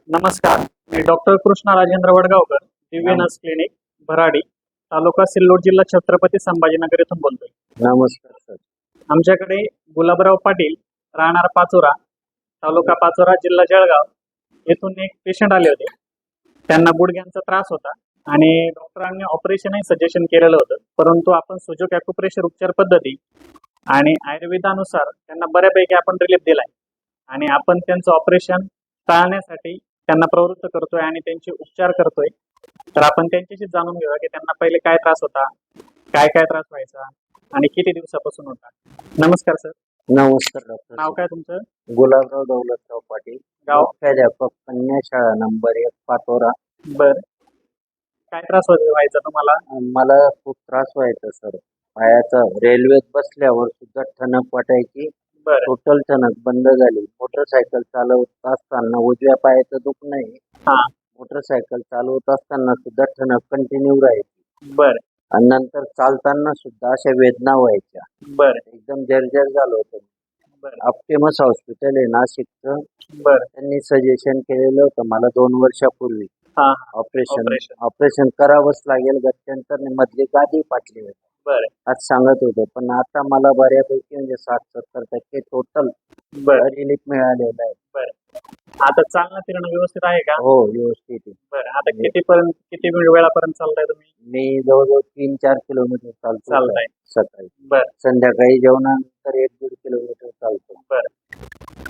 नमस्कार. मी doctor Krishna Rajendra Wadgaonkar, दिव्यनस clinic, Bharadi, तालुका सिल्लोड, जिल्हा छत्रपती संभाजीनगर येथून बोलतोय. नमस्कार सर. आमच्याकडे गुलाबराव पाटील, राहणार पाचोरा, तालुका पाचोरा, जिल्हा जळगाव येथून एक पेशंट आले होते. त्यांना गुडघ्यांचा त्रास होता आणि डॉक्टरांनी ऑपरेशनही सजेशन केलेलं होतं, परंतु आपण सुजोक ॲक्युप्रेशर उपचार पद्धती आणि आयुर्वेदानुसार त्यांना बऱ्यापैकी आपण रिलीफ दिलाय आणि आपण त्यांचं ऑपरेशन टाळण्यासाठी त्यांना प्रवृत्त करतोय आणि त्यांचे उपचार करतोय. तर आपण त्यांच्याशी जाणून घेऊया की त्यांना पहिले काय त्रास होता, काय काय त्रास व्हायचा आणि किती दिवसापासून होता. नमस्कार सर. नमस्कार डॉक्टर. नाव काय तुमचं? गुलाबराव दौलतराव पाटील, गाव? मुख्याध्यापक, कन्या शाळा नंबर 1, पाचोरा. बर. काय त्रास व्हायचा तुम्हाला? मला खूप त्रास व्हायचा सर. पायाचा रेल्वेत बसल्यावर सुद्धा ठणक वाटायची. बर. टोटल ठणक बंद झाली. मोटरसायकल चालवत असताना उजव्या पायाचं दुखणं आहे. हा. मोटरसायकल चालवत असताना सुद्धा ठणक कंटिन्यू राहायची. बर. आणि नंतर चालताना सुद्धा अशा वेदना व्हायच्या. बर. एकदम जर्जर झालं होतं. बर. ऑप्टिमस हॉस्पिटल आहे नाशिकचं. बर. त्यांनी सजेशन केलेलं होतं मला 2 वर्षापूर्वी. हा. ऑपरेशन करावंच लागेल, गत्यंतर मधली गादी फाटली होती. बर. आज सांगत होते, पण आता मला बऱ्यापैकी म्हणजे 60-70% टोटल रिलीफ मिळालेलं आहे. बर. आता चालणं फिरणं व्यवस्थित आहे का? हो, व्यवस्थित आहे. बरं. आता किती वेळापर्यंत चालताय तुम्ही? मी जवळजवळ 3-4 किलोमीटर चालताय सकाळी. बर. संध्याकाळी जेवणानंतर 1-1.5 किलोमीटर चालतो. बर.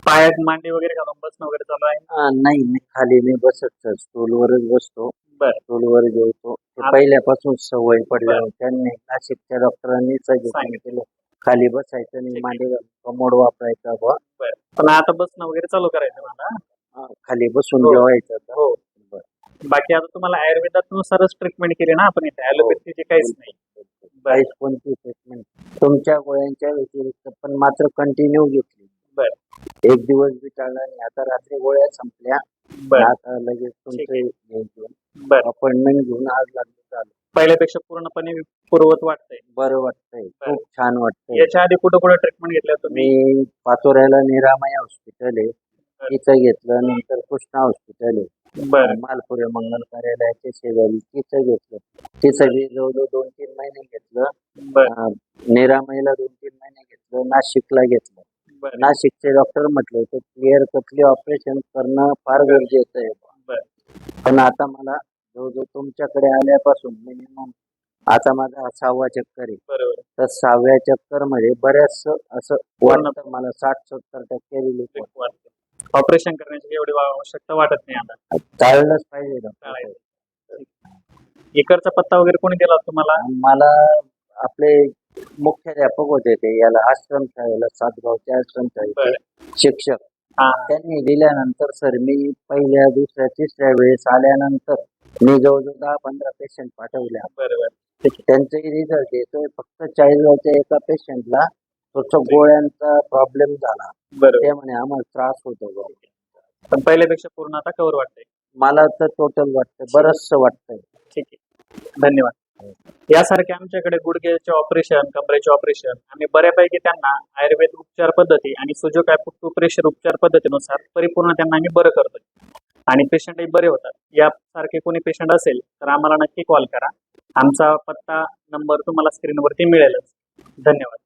पायात मांडी वगैरे घालून बसणं वगैरे चालू आहे? नाही, मी खाली बसत स्टूलवरच बसतो. बर. स्टूलवर जेवतो. पहिल्यापासून सवय पडल्या. त्यांनी नाशिकच्या डॉक्टरांनी सजेशन केलं खाली बसायचं आणि मांडी कमोड वापरायचा बुवा. पण आता बसणं वगैरे चालू करायचं मला? खाली बसून जेवायचं. हो. बाकी आता तुम्हाला आयुर्वेदानुसारच ट्रीटमेंट केली ना आपण इथे, ॲलोपॅथीची काहीच नाही? काहीच कोणती ट्रीटमेंट तुमच्या गोळ्यांच्या व्यतिरिक्त पण मात्र कंटिन्यू घेतली. बर. एक दिवस बी टाळला नाही. आता रात्री गोळ्या संपल्या. आता लगेच तुमचं अपॉइंटमेंट घेऊन आज लागली चालू. पहिल्यापेक्षा पूर्णपणे पूर्वत वाटतंय? बरं वाटतंय, खूप छान वाटतंय. याच्या आधी कुठं ट्रीटमेंट घेतलं तुम्ही? मी पाचोऱ्याला निरामय हॉस्पिटल आहे तिथं घेतलं. नंतर कृष्णा हॉस्पिटल आहे मालपुरे मंगल कार्यालयाच्या शेजारी, तिथं घेतलं. तिथं जवळजवळ 2-3 महिने घेतलं. निरामयला 2-3 महिने घेतलं. नाशिकला घेतलं. नाशिकचे डॉक्टर म्हटले होते क्लिअर कटली ऑपरेशन करणं फार गरजेचं आहे. पण आता मला जवळजवळ तुमच्याकडे आल्यापासून मिनिमम आता माझा 6वा चक्कर आहे. बरोबर. तर 6व्या चक्कर मध्ये बऱ्याच असं वाटतं मला 60-70% रिलीफ वाटतं. ऑपरेशन करण्याची एवढी आवश्यकता वाटत नाही आता. टाळलंच पाहिजे डॉक्टर. इकडचा पत्ता वगैरे कोणी दिला तुम्हाला? मला आपले मुख्याध्यापक होते ते याला आश्रम शाळेला, सातगावच्या आश्रम शाळेचे शिक्षक. त्यांनी दिल्यानंतर सर मी पहिल्या, दुसऱ्या, तिसऱ्या वेळेस आल्यानंतर मी जवळजवळ 10-15 पेशंट पाठवल्या. बरोबर. त्यांचाही रिझल्ट येतोय. फक्त 40 एका पेशंटला गोळ्यांचा प्रॉब्लेम झाला. ते म्हणे आम्हाला त्रास होतो. पण पहिल्यापेक्षा पूर्ण आता कव्हर वाटतंय? मला तर टोटल वाटतंय, बरंचसं वाटतंय. ठीक आहे, धन्यवाद. यासारखे आमच्याकडे गुडघ्याचे ऑपरेशन, कमरेचे ऑपरेशन आम्ही बऱ्यापैकी त्यांना आयुर्वेद उपचार पद्धती आणि सुजोक ॲक्युप्रेशर उपचार पद्धतीनुसार परिपूर्ण त्यांना आम्ही बरं करतोय आणि पेशंटही बरे होतात. यासारखे कोणी पेशंट असेल तर आम्हाला नक्की कॉल करा. आमचा पत्ता नंबर तुम्हाला स्क्रीनवरती मिळेलच. धन्यवाद.